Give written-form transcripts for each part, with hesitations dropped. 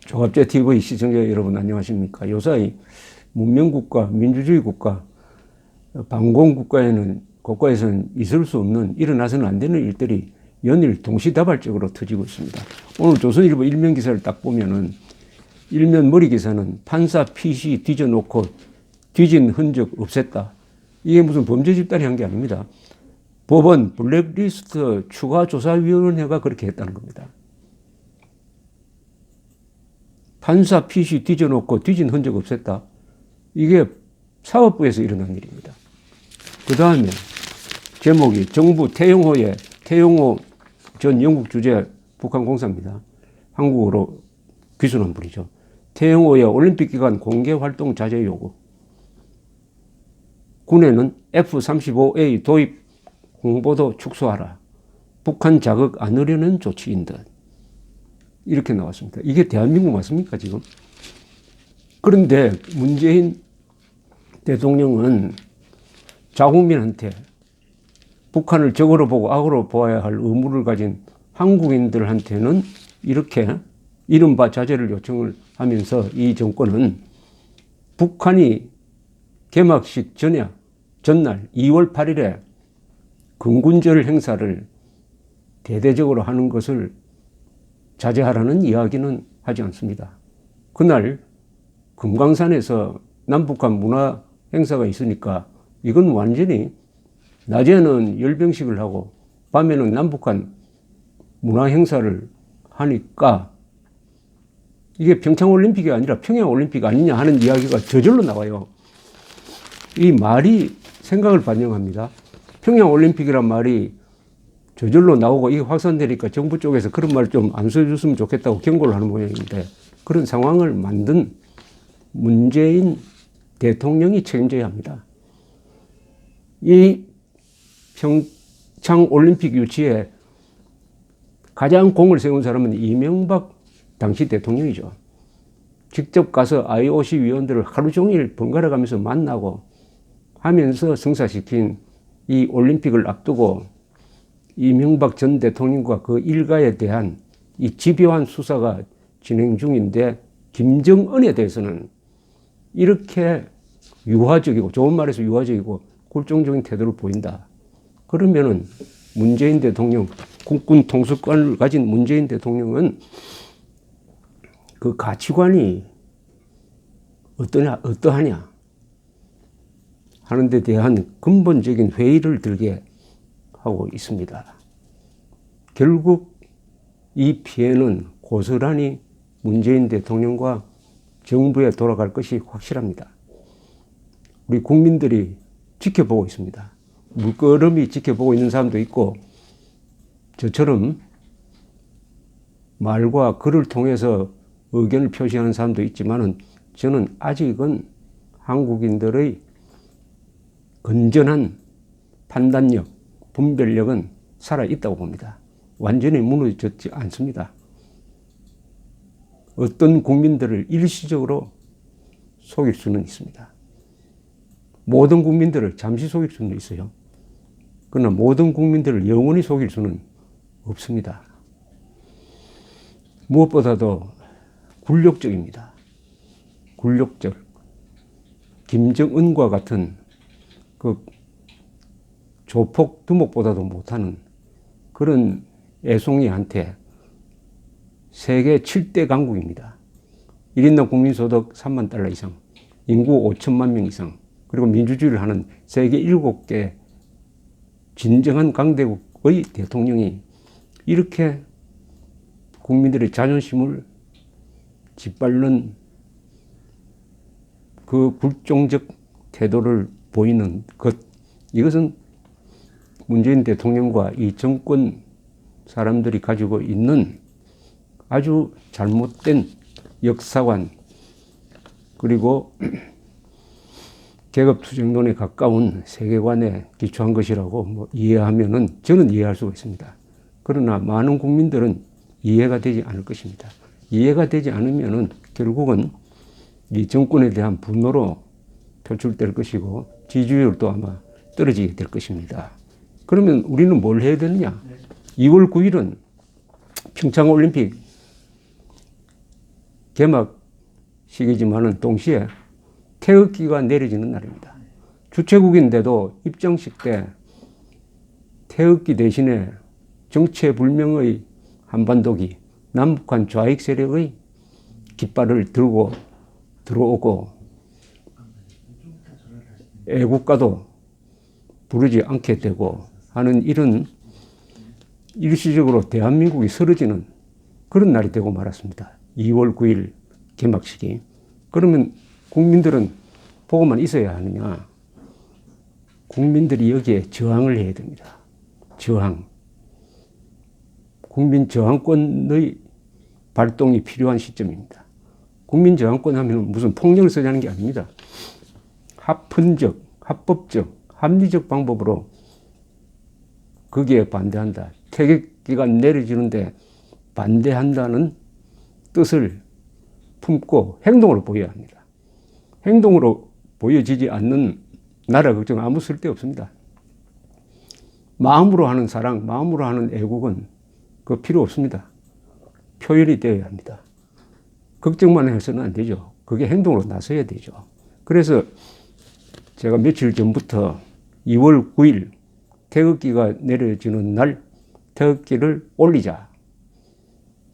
조갑제 TV 시청자 여러분 안녕하십니까? 요사이 문명국가, 민주주의 국가, 반공국가에는 국가에서는 있을 수 없는 일어나서는 안 되는 일들이 연일 동시다발적으로 터지고 있습니다. 오늘 조선일보 일면 기사를 딱 보면은 일면 머리 기사는 판사 PC 뒤져놓고 뒤진 흔적 없앴다. 이게 무슨 범죄 집단이 한 게 아닙니다. 법원 블랙리스트 추가조사위원회가 그렇게 했다는 겁니다. 판사 PC 뒤져놓고 뒤진 흔적 없앴다. 이게 사법부에서 일어난 일입니다. 그 다음에 제목이 정부 태용호 전 영국 주재 북한 공사입니다. 한국어로 귀순한 분이죠. 태용호의 올림픽 기간 공개 활동 자제 요구. 군에는 F-35A 도입 홍보도 축소하라. 북한 자극 안 하려는 조치인 듯. 이렇게 나왔습니다. 이게 대한민국 맞습니까, 지금? 그런데 문재인 대통령은 자국민한테 북한을 적으로 보고 악으로 보아야 할 의무를 가진 한국인들한테는 이렇게 이른바 자제를 요청을 하면서 이 정권은 북한이 개막식 전날 2월 8일에 건군절 행사를 대대적으로 하는 것을 자제하라는 이야기는 하지 않습니다. 그날 금강산에서 남북한 문화 행사가 있으니까 이건 완전히 낮에는 열병식을 하고 밤에는 남북한 문화 행사를 하니까 이게 평창올림픽이 아니라 평양올림픽 아니냐 하는 이야기가 저절로 나와요. 이 말이 생각을 반영합니다. 평양올림픽이란 말이 저절로 나오고 이게 확산되니까 정부 쪽에서 그런 말 좀 안 써줬으면 좋겠다고 경고를 하는 모양인데 그런 상황을 만든 문재인 대통령이 책임져야 합니다. 이 평창올림픽 유치에 가장 공을 세운 사람은 이명박 당시 대통령이죠. 직접 가서 IOC 위원들을 하루 종일 번갈아 가면서 만나고 하면서 성사시킨 이 올림픽을 앞두고 이명박 전 대통령과 그 일가에 대한 이 집요한 수사가 진행 중인데 김정은에 대해서는 이렇게 유화적이고 좋은 말해서 유화적이고 굴종적인 태도를 보인다. 그러면은 문재인 대통령, 국군 통수권을 가진 문재인 대통령은 그 가치관이 어떠하냐 하는 데 대한 근본적인 회의를 들게 하고 있습니다. 결국 이 피해는 고스란히 문재인 대통령과 정부에 돌아갈 것이 확실합니다. 우리 국민들이 지켜보고 있습니다. 물끄러미 지켜보고 있는 사람도 있고 저처럼 말과 글을 통해서 의견을 표시하는 사람도 있지만은 저는 아직은 한국인들의 건전한 판단력, 분별력은 살아있다고 봅니다. 완전히 무너졌지 않습니다. 어떤 국민들을 일시적으로 속일 수는 있습니다. 모든 국민들을 잠시 속일 수는 있어요. 그러나 모든 국민들을 영원히 속일 수는 없습니다. 무엇보다도 굴욕적입니다. 굴욕적. 김정은과 같은 그 조폭 두목보다도 못하는 그런 애송이한테 세계 7대 강국입니다. 1인당 국민소득 3만 달러 이상, 인구 5천만 명 이상, 그리고 민주주의를 하는 세계 7개 진정한 강대국의 대통령이 이렇게 국민들의 자존심을 짓밟는 그 굴종적 태도를 보이는 것, 이것은 문재인 대통령과 이 정권 사람들이 가지고 있는 아주 잘못된 역사관 그리고 계급투쟁론에 가까운 세계관에 기초한 것이라고 이해하면은 저는 이해할 수가 있습니다. 그러나 많은 국민들은 이해가 되지 않을 것입니다. 이해가 되지 않으면은 결국은 이 정권에 대한 분노로 표출될 것이고 지지율도 아마 떨어지게 될 것입니다. 그러면 우리는 뭘 해야 되느냐? 2월 9일은 평창올림픽 개막식이지만은 동시에 태극기가 내려지는 날입니다. 주최국인데도 입정식 때 태극기 대신에 정체불명의 한반도기, 남북한 좌익 세력의 깃발을 들고 들어오고 애국가도 부르지 않게 되고 하는 이런 일시적으로 대한민국이 쓰러지는 그런 날이 되고 말았습니다. 2월 9일 개막식이. 그러면 국민들은 보고만 있어야 하느냐? 국민들이 여기에 저항을 해야 됩니다. 저항. 국민 저항권의 발동이 필요한 시점입니다. 국민 저항권 하면 무슨 폭력을 쓰자는 게 아닙니다. 합헌적, 합법적, 합리적 방법으로 거기에 반대한다. 태극기가 내려지는데 반대한다는 뜻을 품고 행동으로 보여야 합니다. 행동으로 보여지지 않는 나라 걱정 아무 쓸데 없습니다. 마음으로 하는 사랑, 마음으로 하는 애국은 그 필요 없습니다. 표현이 되어야 합니다. 걱정만 해서는 안 되죠. 그게 행동으로 나서야 되죠. 그래서 제가 며칠 전부터 2월 9일 태극기가 내려지는 날 태극기를 올리자.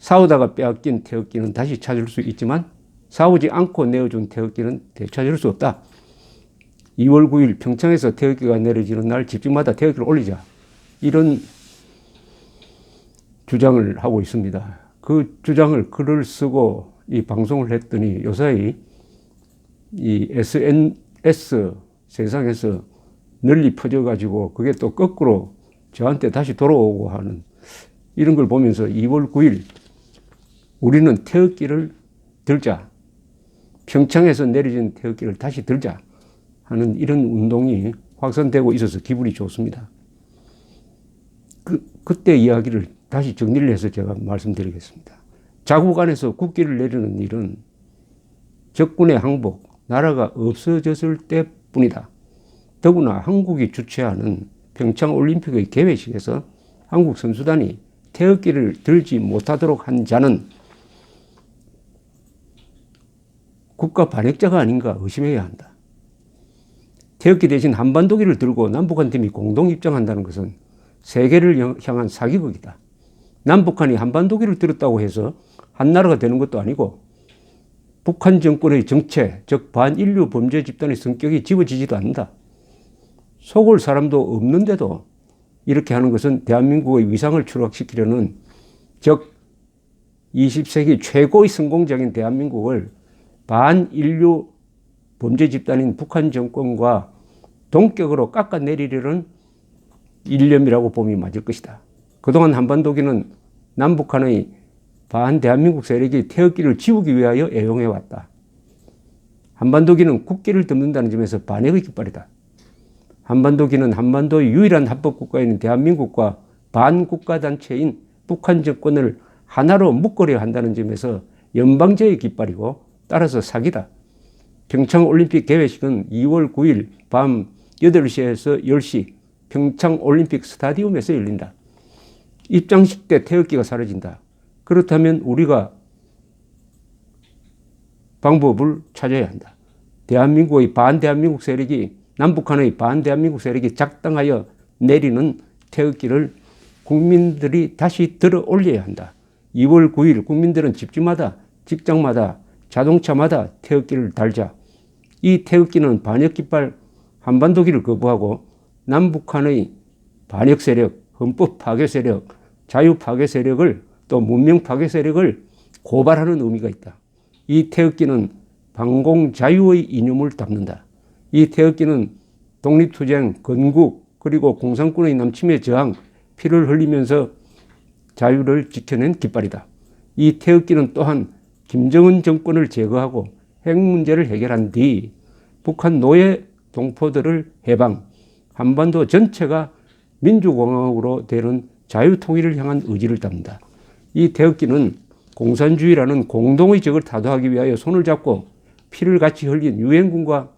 싸우다가 빼앗긴 태극기는 다시 찾을 수 있지만 싸우지 않고 내어준 태극기는 되찾을 수 없다. 2월 9일 평창에서 태극기가 내려지는 날 집집마다 태극기를 올리자. 이런 주장을 하고 있습니다. 그 주장을 글을 쓰고 이 방송을 했더니 요사이 이 SNS 세상에서 널리 퍼져가지고 그게 또 거꾸로 저한테 다시 돌아오고 하는 이런 걸 보면서 2월 9일 우리는 태극기를 들자. 평창에서 내려진 태극기를 다시 들자 하는 이런 운동이 확산되고 있어서 기분이 좋습니다. 그때 이야기를 다시 정리를 해서 제가 말씀드리겠습니다. 자국 안에서 국기를 내리는 일은 적군의 항복, 나라가 없어졌을 때뿐이다. 더구나 한국이 주최하는 평창올림픽의 개회식에서 한국 선수단이 태극기를 들지 못하도록 한 자는 국가 반역자가 아닌가 의심해야 한다. 태극기 대신 한반도기를 들고 남북한 팀이 공동 입장한다는 것은 세계를 향한 사기극이다. 남북한이 한반도기를 들었다고 해서 한나라가 되는 것도 아니고 북한 정권의 정체, 즉 반인류 범죄 집단의 성격이 지워지지도 않는다. 속을 사람도 없는데도 이렇게 하는 것은 대한민국의 위상을 추락시키려는, 즉 20세기 최고의 성공적인 대한민국을 반인류 범죄 집단인 북한 정권과 동격으로 깎아내리려는 일념이라고 봄이 맞을 것이다. 그동안 한반도기는 남북한의 반대한민국 세력이 태극기를 지우기 위하여 애용해왔다. 한반도기는 국기를 덮는다는 점에서 반역의 깃발이다. 한반도기는 한반도의 유일한 합법국가인 대한민국과 반국가단체인 북한 정권을 하나로 묶으려 한다는 점에서 연방제의 깃발이고 따라서 사기다. 평창올림픽 개회식은 2월 9일 밤 8시에서 10시 평창올림픽 스타디움에서 열린다. 입장식 때 태극기가 사라진다. 그렇다면 우리가 방법을 찾아야 한다. 대한민국의 반대한민국 세력이, 남북한의 반대한민국 세력이 작당하여 내리는 태극기를 국민들이 다시 들어 올려야 한다. 2월 9일 국민들은 집집마다, 직장마다, 자동차마다 태극기를 달자. 이 태극기는 반역깃발 한반도기를 거부하고 남북한의 반역 세력, 헌법 파괴 세력, 자유 파괴 세력을, 또 문명 파괴 세력을 고발하는 의미가 있다. 이 태극기는 반공 자유의 이념을 담는다. 이 태극기는 독립투쟁, 건국, 그리고 공산군의 남침에 저항, 피를 흘리면서 자유를 지켜낸 깃발이다. 이 태극기는 또한 김정은 정권을 제거하고 핵 문제를 해결한 뒤 북한 노예 동포들을 해방, 한반도 전체가 민주공화국으로 되는 자유통일을 향한 의지를 담는다. 이 태극기는 공산주의라는 공동의 적을 타도하기 위하여 손을 잡고 피를 같이 흘린 유엔군과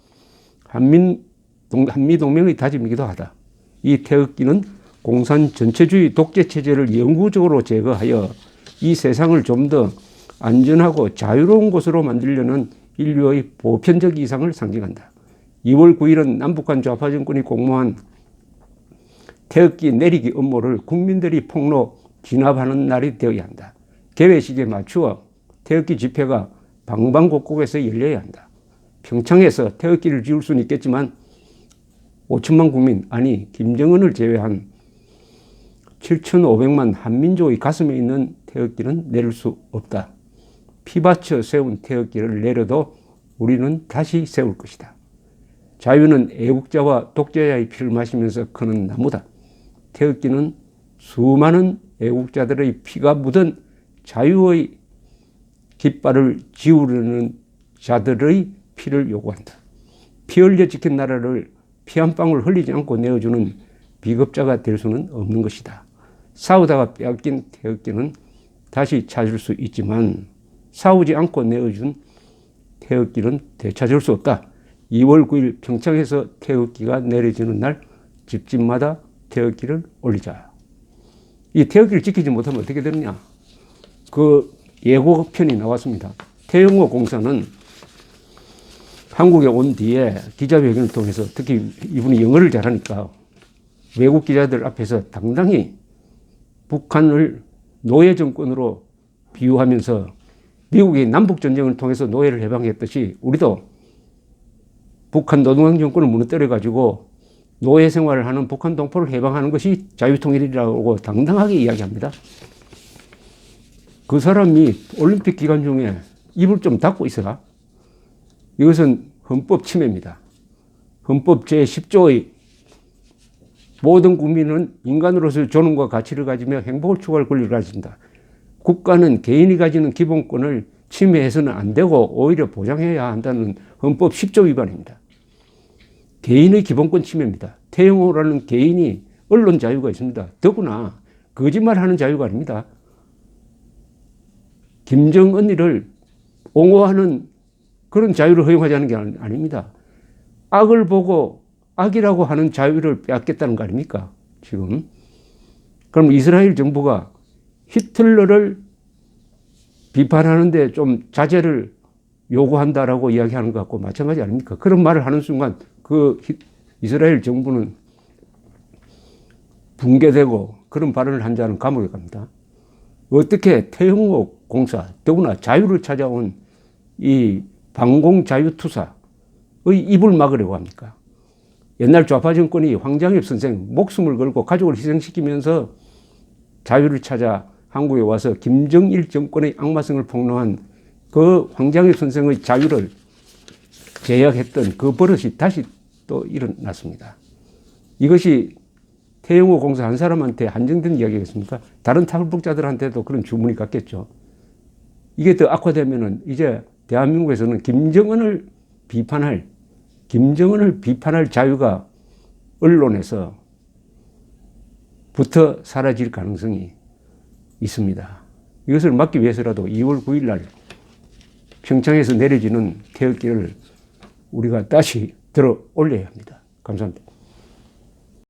한미동맹의 다짐이기도 하다. 이 태극기는 공산 전체주의 독재체제를 영구적으로 제거하여 이 세상을 좀 더 안전하고 자유로운 곳으로 만들려는 인류의 보편적 이상을 상징한다. 2월 9일은 남북한 좌파 정권이 공모한 태극기 내리기 음모를 국민들이 폭로 진압하는 날이 되어야 한다. 개회식에 맞추어 태극기 집회가 방방곡곡에서 열려야 한다. 평창에서 태극기를 지을 수는 있겠지만 5천만 국민, 아니 김정은을 제외한 7,500만 한민족의 가슴에 있는 태극기는 내릴 수 없다. 피바쳐 세운 태극기를 내려도 우리는 다시 세울 것이다. 자유는 애국자와 독재자의 피를 마시면서 크는 나무다. 태극기는 수많은 애국자들의 피가 묻은 자유의 깃발을 지우려는 자들의 피를 요구한다. 피 흘려 지킨 나라를 피 한 방울 흘리지 않고 내어주는 비겁자가 될 수는 없는 것이다. 싸우다가 빼앗긴 태극기는 다시 찾을 수 있지만 싸우지 않고 내어준 태극기는 되찾을 수 없다. 2월 9일 평창에서 태극기가 내려지는 날 집집마다 태극기를 올리자. 이 태극기를 지키지 못하면 어떻게 되느냐? 그 예고편이 나왔습니다. 태영호 공사는 한국에 온 뒤에 기자회견을 통해서, 특히 이분이 영어를 잘하니까 외국 기자들 앞에서 당당히 북한을 노예 정권으로 비유하면서 미국이 남북전쟁을 통해서 노예를 해방했듯이 우리도 북한 노동당 정권을 무너뜨려가지고 노예 생활을 하는 북한 동포를 해방하는 것이 자유통일이라고 당당하게 이야기합니다. 그 사람이 올림픽 기간 중에 입을 좀 닫고 있어라. 이것은 헌법 침해입니다. 헌법 제10조의 모든 국민은 인간으로서의 존엄과 가치를 가지며 행복을 추구할 권리를 가진다. 국가는 개인이 가지는 기본권을 침해해서는 안 되고 오히려 보장해야 한다는 헌법 10조 위반입니다. 개인의 기본권 침해입니다. 태영호라는 개인이 언론 자유가 있습니다. 더구나 거짓말하는 자유가 아닙니다. 김정은이를 옹호하는 그런 자유를 허용하자는 게 아닙니다. 악을 보고 악이라고 하는 자유를 빼앗겠다는 거 아닙니까? 지금. 그럼 이스라엘 정부가 히틀러를 비판하는데 좀 자제를 요구한다라고 이야기하는 것 같고 마찬가지 아닙니까? 그런 말을 하는 순간 그 이스라엘 정부는 붕괴되고 그런 발언을 한 자는 감옥에 갑니다. 어떻게 태영호 공사, 더구나 자유를 찾아온 이 방공자유투사의 입을 막으려고 합니까? 옛날 좌파 정권이 황장엽 선생 목숨을 걸고 가족을 희생시키면서 자유를 찾아 한국에 와서 김정일 정권의 악마성을 폭로한 그 황장엽 선생의 자유를 제약했던 그 버릇이 다시 또 일어났습니다. 이것이 태영호 공사 한 사람한테 한정된 이야기겠습니까? 다른 탈북자들한테도 그런 주문이 갔겠죠. 이게 더 악화되면은 이제 대한민국에서는 김정은을 비판할 자유가 언론에서 부터 사라질 가능성이 있습니다. 이것을 막기 위해서라도 2월 9일 날 평창에서 내려지는 태극기를 우리가 다시 들어 올려야 합니다. 감사합니다.